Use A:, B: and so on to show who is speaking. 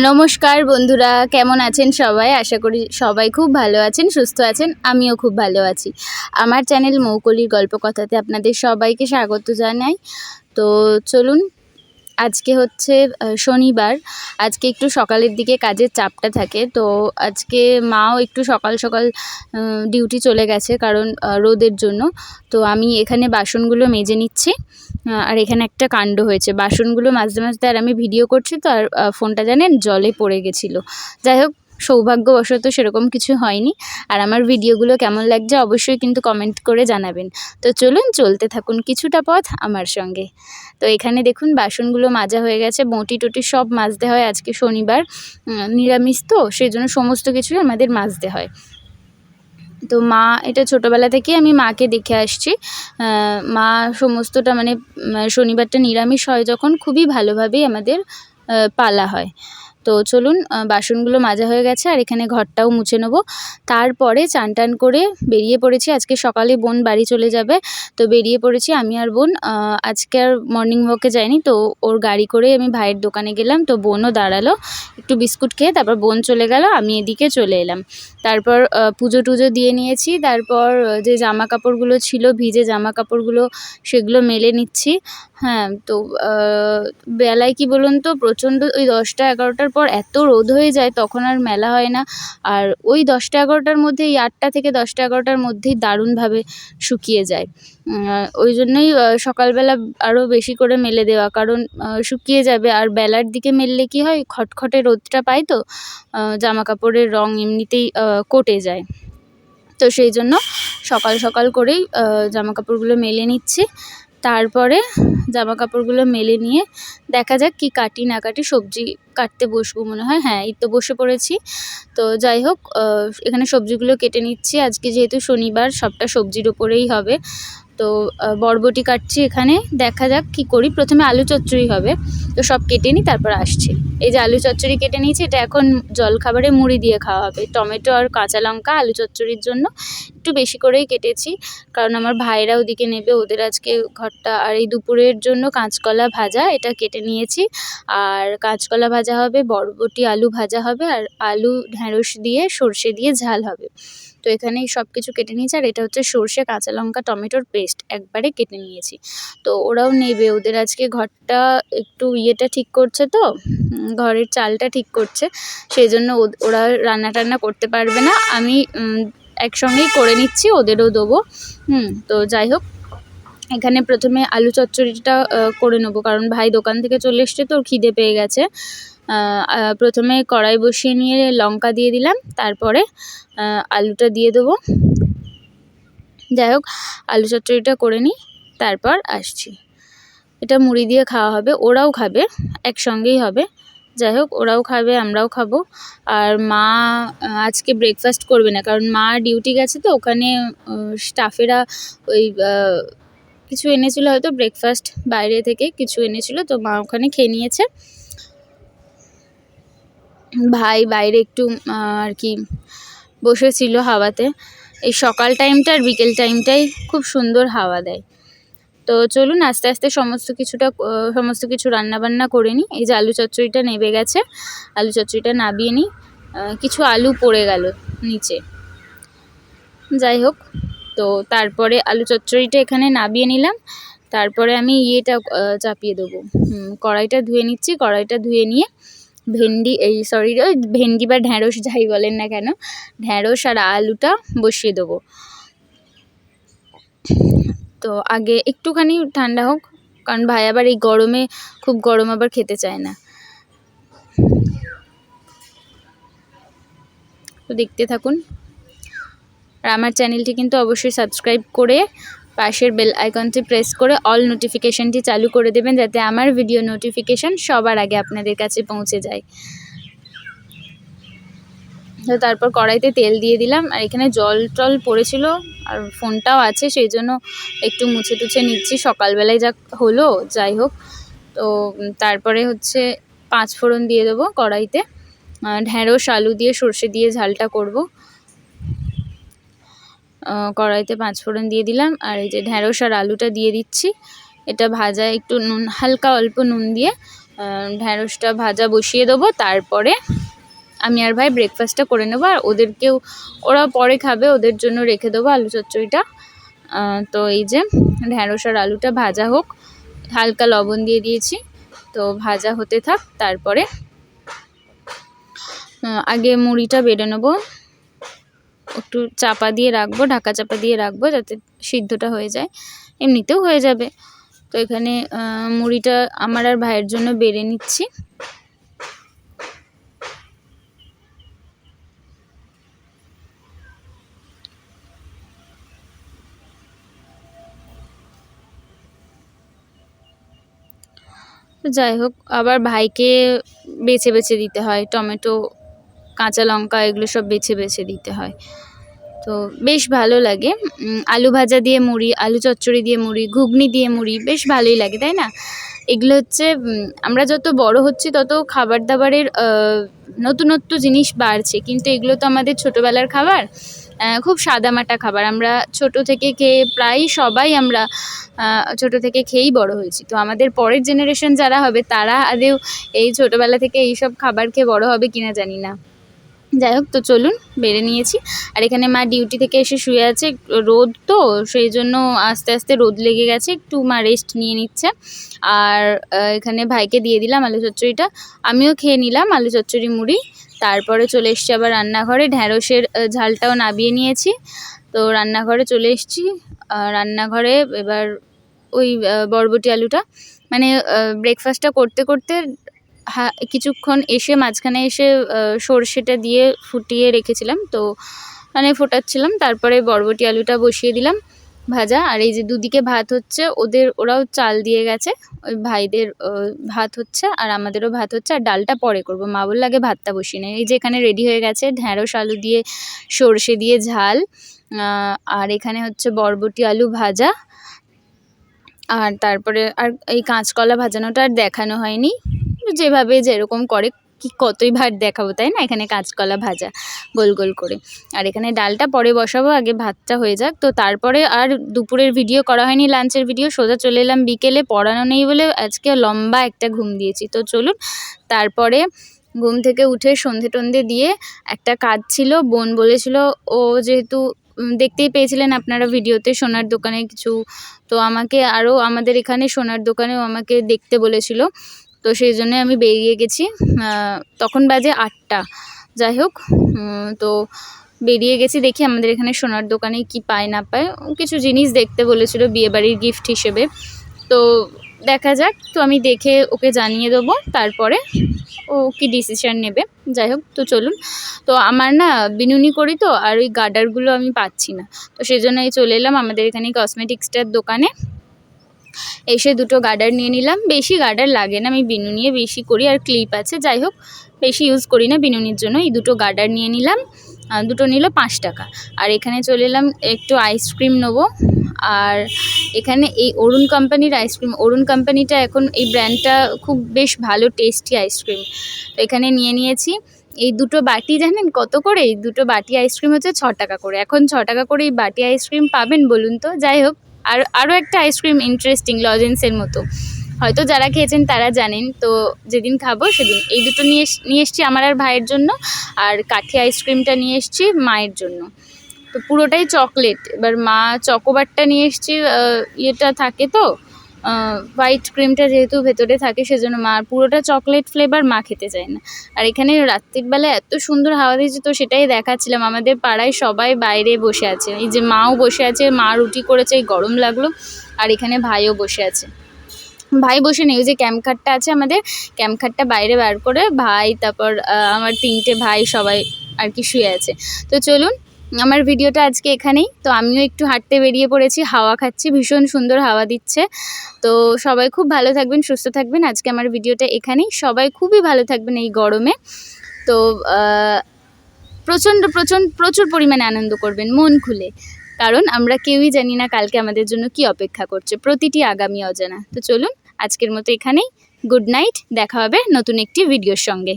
A: নমস্কার বন্ধুরা, কেমন আছেন সবাই? আশা করি সবাই খুব ভালো আছেন, সুস্থ আছেন। আমিও খুব ভালো আছি। আমার চ্যানেল মৌকলির গল্পকথাতে আপনাদের সবাইকে স্বাগত জানাই। তো চলুন, আজকে হচ্ছে শনিবার। আজকে একটু সকালের দিকে কাজের চাপটা থাকে। তো আজকে মাও একটু সকাল সকাল ডিউটি চলে গেছে, কারণ রোদের জন্য। তো আমি এখানে বাসনগুলো মেজে নিচ্ছি। আর এখানে একটা কাণ্ড হয়েছে, বাসনগুলো মাজতে মাজতে আর আমি ভিডিও করছি তো, আর ফোনটা জানেন জলে পড়ে গেছিলো। যাই হোক, সৌভাগ্যবশত সেরকম কিছু হয়নি। আর আমার ভিডিওগুলো কেমন লাগছে অবশ্যই কিন্তু কমেন্ট করে জানাবেন। তো চলুন, চলতে থাকুন কিছুটা পথ আমার সঙ্গে। তো এখানে দেখুন বাসনগুলো মাজা হয়ে গেছে, বঁটি টটি সব মাজতে হয়। আজকে শনিবার, নিরামিষ তো, সেই জন্য সমস্ত কিছুই আমাদের মাজতে হয়। তো মা, এটা ছোটোবেলা থেকেই আমি মাকে দেখে আসছি। মা সমস্তটা মানে শনিবারটা নিরামিষ হয় যখন, খুবই ভালোভাবেই আমাদের পালা হয়। তো চলুন, বাসনগুলো মাজা হয়ে গেছে আর এখানে ঘরটাও মুছে নেবো। তারপরে চান টান করে বেরিয়ে পড়েছি। আজকে সকালে বোন বাড়ি চলে যাবে, তো বেরিয়ে পড়েছি আমি আর বোন। আজকে আর মর্নিং ওয়াকে যাইনি, তো ওর গাড়ি করেই আমি ভাইয়ের দোকানে গেলাম। তো বোনও দাঁড়ালো, একটু বিস্কুট খেয়ে তারপর বোন চলে গেল, আমি এদিকে চলে এলাম। তারপর পুজো টুজো দিয়ে নিয়েছি। তারপর যে জামা কাপড়গুলো ছিল, ভিজে জামা কাপড়গুলো, সেগুলো মেলে নিচ্ছি। হ্যাঁ, তো বেলায় কি বলুন তো, প্রচণ্ড ওই 10টা-11টার পর এত রোদ হয়ে যায়, তখন আর মেলা হয় না। আর ওই 10টা-11টার মধ্যে, এই 8টা থেকে 10টা-11টার মধ্যেই দারুণভাবে শুকিয়ে যায়। ওই জন্যই সকালবেলা আরও বেশি করে মেলে দেওয়া, কারণ শুকিয়ে যাবে। আর বেলার দিকে মেললে কি হয়, খটখটে রোদটা পায়, তো জামা কাপড়ের রং এমনিতেই কটে যায়। তো সেই জন্য সকাল সকাল করেই জামা কাপড়গুলো মেলে নিচ্ছি। তারপরে জামা কাপড়গুলো মেলে নিয়ে দেখা যাক কি কাটি না কাটি। সবজি কাটতে বসবো মনে হয়। হ্যাঁ, এই তো বসে পড়েছি। তো যাই হোক, এখানে সবজিগুলো কেটে নিচ্ছি। আজকে যেহেতু শনিবার, সবটা সবজির ওপরেই হবে। তো বরবটি কাটছি এখানে, দেখা যাক কি করি। প্রথমে আলু চচ্চড়ি হবে, তো সব কেটে নিই, তারপর আসছি। এই যে আলু চচ্চড়ি কেটে নিয়েছি, এটা এখন জলখাবারে মুড়ি দিয়ে খাওয়া হবে। টমেটো আর কাঁচা লঙ্কা আলু চচ্চড়ির জন্য একটু বেশি করেই কেটেছি, কারণ আমার ভাইরা ওদিকে নেবে, ওদের আজকে ঘরটা। আর এই দুপুরের জন্য কাঁচকলা ভাজা, এটা কেটে নিয়েছি। আর কাঁচকলা ভাজা হবে, বরবটি আলু ভাজা হবে, আর আলু ঢ্যাঁড়স দিয়ে সর্ষে দিয়ে ঝাল হবে। তো এখানেই সব কিছু কেটে নিয়েছি। আর এটা হচ্ছে সর্ষে, কাঁচা লঙ্কা, টমেটোর পেস্ট একবারে কেটে নিয়েছি। তো ওরাও নেবে, ওদের আজকে ঘরটা একটু ইয়েটা ঠিক করছে, তো ঘরের চালটা ঠিক করছে, সেই জন্য ওরা রান্না টান্না করতে পারবে না। আমি একসঙ্গেই করে নিচ্ছি, ওদেরও দেবো। তো যাই হোক, এখানে প্রথমে আলু চচ্চড়িটা করে নেবো, কারণ ভাই দোকান থেকে চলে এসছে, তো খিদে পেয়ে গেছে। প্রথমে কড়াই বসিয়ে নিয়ে লঙ্কা দিয়ে দিলাম, তারপরে আলুটা দিয়ে দেবো। যাই হোক, আলু চচ্চড়িটা করে নিই, তারপর আসছি। এটা মুড়ি দিয়ে খাওয়া হবে, ওরাও খাবে, একসঙ্গেই হবে। যাই হোক, ওরাও খাবে, আমরাও খাবো। আর মা আজকে ব্রেকফাস্ট করবে না, কারণ মা ডিউটি গেছে, তো ওখানে স্টাফেরা ওই কিছু এনেছিল, হয়তো ব্রেকফাস্ট বাইরে থেকে কিছু এনেছিল, তো মা ওখানে খেয়ে নিয়েছে। ভাই বাইরে একটু আর কি বসেছিল হাওয়াতে। এই সকাল টাইমটা আর বিকেল টাইমটাই খুব সুন্দর হাওয়া দেয়। তো চলুন, আস্তে আস্তে সমস্ত কিছু রান্নাবান্না করে নিই। এই যে আলু চচ্চড়িটা নেবে গেছে, আলু চচ্চড়িটা নাবিয়ে নিই। কিছু আলু পড়ে গেল নিচে। যাই হোক, তো তারপরে আলু চচ্চড়িটা এখানে নাবিয়ে নিলাম। তারপরে আমি ইয়েটা চাপিয়ে দেবো, কড়াইটা ধুয়ে নিচ্ছি। কড়াইটা ধুয়ে নিয়ে ভেন্ডি বা ঢ্যাঁড়স যাই বলেন না কেন, ঢ্যাঁড়স আর আলুটা বসিয়ে দেবো। তো আগে একটুখানি ঠান্ডা হোক, কারণ ভাই আবার এই গরমে, খুব গরম আবার খেতে চায় না। তো দেখতে থাকুন। আর আমার চ্যানেলটি কিন্তু অবশ্যই সাবস্ক্রাইব করে পাশের বেল আইকনটি প্রেস করে অল নোটিফিকেশানটি চালু করে দেবেন, যাতে আমার ভিডিও নোটিফিকেশান সবার আগে আপনাদের কাছে পৌঁছে যায়। তো তারপর কড়াইতে তেল দিয়ে দিলাম। আর এখানে জল টল পড়েছিল, আর ফোনটাও আছে, সেই জন্য একটু মুছে টুছে নিচ্ছি, সকালবেলায় যা হলো। যাই হোক, তো তারপরে হচ্ছে 5 ফোড়ন দিয়ে দেবো কড়াইতে। ঢ্যাঁড়স আলু দিয়ে সর্ষে দিয়ে ঝালটা করব। কড়াইতে 5 ফোড়ন দিয়ে দিলাম, আর এই যে ঢ্যাঁড়স আর আলুটা দিয়ে দিচ্ছি। এটা ভাজা, একটু নুন, হালকা অল্প নুন দিয়ে ঢ্যাঁড়সটা ভাজা বসিয়ে দেবো, তারপরে আমি আর ভাই ব্রেকফাস্টটা করে নেবো। আর ওরা পরে খাবে, ওদের জন্য রেখে দেবো আলু চচ্চড়িটা। তো এই যে ঢ্যাঁড়স আর আলুটা ভাজা হোক, হালকা লবণ দিয়ে দিয়েছি, তো ভাজা হতে থাক। তারপরে আগে মুড়িটা বেড়ে নেবো, একটু চাপা দিয়ে রাখবো, ঢাকা চাপা দিয়ে রাখবো যাতে সিদ্ধটা হয়ে যায়, এমনিতেও হয়ে যাবে। তো এখানে মুড়িটা আমার আর ভাইয়ের জন্য বেড়ে নিচ্ছি। তো যাই হোক, আবার ভাইকে বেছে বেছে দিতে হয়, টমেটো, কাঁচা লঙ্কা এগুলো সব বেছে বেছে দিতে হয়। তো বেশ ভালো লাগে। আলু ভাজা দিয়ে মুড়ি, আলু চচ্চড়ি দিয়ে মুড়ি, ঘুগনি দিয়ে মুড়ি বেশ ভালোই লাগে, তাই না? এগুলো হচ্ছে আমরা যত বড় হচ্ছি তত খাবার দাবারের নতুনত্ব জিনিস বাড়ছে, কিন্তু এগুলো তো আমাদের ছোটোবেলার খাবার, খুব সাদামাটা খাবার। আমরা ছোট থেকে খেয়ে, প্রায় সবাই আমরা ছোট থেকে খেয়েই বড় হয়েছি। তো আমাদের পরের জেনারেশন যারা হবে তারা আদৌ এই ছোটোবেলা থেকে এইসব খাবার খেয়ে বড় হবে কিনা জানি না। যাই হোক, তো চলুন, বেড়ে নিয়েছি। আর এখানে মা ডিউটি থেকে এসে শুয়ে আছে, রোদ তো সেই জন্য আস্তে আস্তে রোদ লেগে গেছে, একটু মা রেস্ট নিয়ে নিচ্ছে। আর এখানে ভাইকে দিয়ে দিলাম আলু চচ্চড়িটা, আমিও খেয়ে নিলাম আলু চচ্চড়ি মুড়ি। তারপরে চলে এসছি আবার রান্নাঘরে, ঢ্যাঁড়সের ঝালটাও নাবিয়ে নিয়েছি। তো রান্নাঘরে চলে এসছি। রান্নাঘরে এবার ওই বরবটি আলুটা, মানে ব্রেকফাস্টটা করতে করতে কিছুক্ষণ এসে মাঝখানে এসে সর্ষেটা দিয়ে ফুটিয়ে রেখেছিলাম, তো মানে ফোটাচ্ছিলাম। তারপরে বরবটি আলুটা বসিয়ে দিলাম ভাজা। আর এই যে দুদিকে ভাত হচ্ছে, ওরাও চাল দিয়ে গেছে, ওই ভাইদের ভাত হচ্ছে আর আমাদেরও ভাত হচ্ছে। আর ডালটা পরে করব, মা বলল আগে ভাতটা বসিয়ে নেই। এই যে এখানে রেডি হয়ে গেছে ঢ্যাঁড়স আলু দিয়ে সর্ষে দিয়ে ঝাল, আর এখানে হচ্ছে বরবটি আলু ভাজা। আর তারপরে আর এই কাঁচকলা ভাজানোটা আর দেখানো হয়নি, যেভাবে যেরকম করে কতই ভাত দেখাবো, তাই না? এখানে কাঁচকলা ভাজা গোল গোল করে। আর এখানে ডালটা পরে বসাবো, আগে ভাতটা হয়ে যাক। তো তারপরে আর দুপুরের ভিডিও করা হয়নি, লাঞ্চের ভিডিও। সোজা চলে এলাম বিকেলে, পড়ানো নেই বলে আজকে লম্বা একটা ঘুম দিয়েছি। তো চলুন, তারপরে ঘুম থেকে উঠে সন্ধে টন্ধে দিয়ে একটা কাজ ছিল, বোন বলেছিল, ও যেহেতু দেখতেই পেয়েছিলেন আপনারা ভিডিওতে সোনার দোকানে কিছু, তো আমাকে আরও আমাদের এখানে সোনার দোকানেও আমাকে দেখতে বলেছিল। তো সেই জন্য আমি বেরিয়ে গেছি, তখন বাজে 8টা। যাই হোক, তো বেরিয়ে গেছি, দেখি আমাদের এখানে সোনার দোকানে কি পায় না পায়, কিছু জিনিস দেখতে বলেছিল বিয়েবাড়ির গিফট হিসেবে। তো দেখা যাক, তো আমি দেখে ওকে জানিয়ে দেবো, তারপরে ও কি ডিসিশান নেবে। যাই হোক, তো চলুন। তো আমার না বিনুনি করি তো, আর ওই গার্ডারগুলো আমি পাচ্ছি না, তো সেই জন্য চলে এলাম আমাদের এখানে কসমেটিক্সটার দোকানে। এসে দুটো গার্ডার নিয়ে নিলাম, বেশি গার্ডার লাগে না, আমি বিনুনিয়ে বেশি করি, আর ক্লিপ আছে। যাই হোক, বেশি ইউজ করি না বিনুনির জন্য। এই দুটো গার্ডার নিয়ে নিলাম, দুটো নিল 5 টাকা। আর এখানে চলে এলাম, একটু আইসক্রিম নেবো। আর এখানে এই অরুণ কোম্পানির আইসক্রিম, অরুণ কোম্পানিটা এখন এই ব্র্যান্ডটা খুব বেশ ভালো, টেস্টি আইসক্রিম। তো এখানে নিয়ে নিয়েছি। এই দুটো বাটি জানেন কত করে? এই দুটো বাটি আইসক্রিম হচ্ছে 6 টাকা করে। এখন 6 টাকা করে এই বাটি আইসক্রিম পাবেন বলুন তো? যাই হোক, আরও একটা আইসক্রিম ইন্টারেস্টিং, লজেন্সের মতো, হয়তো যারা খেয়েছেন তারা জানেন। তো যেদিন খাবো সেদিন এই দুটো নিয়ে এসছি আমার আর ভাইয়ের জন্য, আর কাঠি আইসক্রিমটা নিয়ে এসছি মায়ের জন্য। তো পুরোটাই চকলেট। এবার মা চকোবারটা নিয়ে এসছি, ইয়েটা থাকে তো, হোয়াইট ক্রিমটা যেহেতু ভেতরে থাকে সেজন্য মা পুরোটা চকলেট ফ্লেভার মা খেতে চায় না। আর এখানে রাত্রির বেলা এত সুন্দর হাওয়া দিয়েছে, তো সেটাই দেখাচ্ছিলাম। আমাদের পাড়ায় সবাই বাইরে বসে আছে, এই যে মাও বসে আছে, মা রুটি করেছে, এই গরম লাগলো। আর এখানে ভাইও বসে আছে, ভাই বসে নেই, ওই যে ক্যাম্প খাটটা আছে আমাদের, ক্যাম্প খাটটা বাইরে বার করে ভাই, তারপর আমার 3টে ভাই সবাই আর কি শুয়ে আছে। তো চলুন, আমার ভিডিওটা আজকে এখানেই। তো আমিও একটু হাঁটতে বেরিয়ে পড়েছি, হাওয়া খাচ্ছি, ভীষণ সুন্দর হাওয়া দিচ্ছে। তো সবাই খুব ভালো থাকবেন, সুস্থ থাকবেন। আজকে আমার ভিডিওটা এখানেই, সবাই খুবই ভালো থাকবেন এই গরমে। তো প্রচুর পরিমাণে আনন্দ করবেন মন খুলে, কারণ আমরা কেউই জানি না কালকে আমাদের জন্য কি অপেক্ষা করছে, প্রতিটি আগামী অজানা। তো চলুন, আজকের মতো এখানেই, গুড নাইট, দেখা হবে নতুন একটি ভিডিওর সঙ্গে।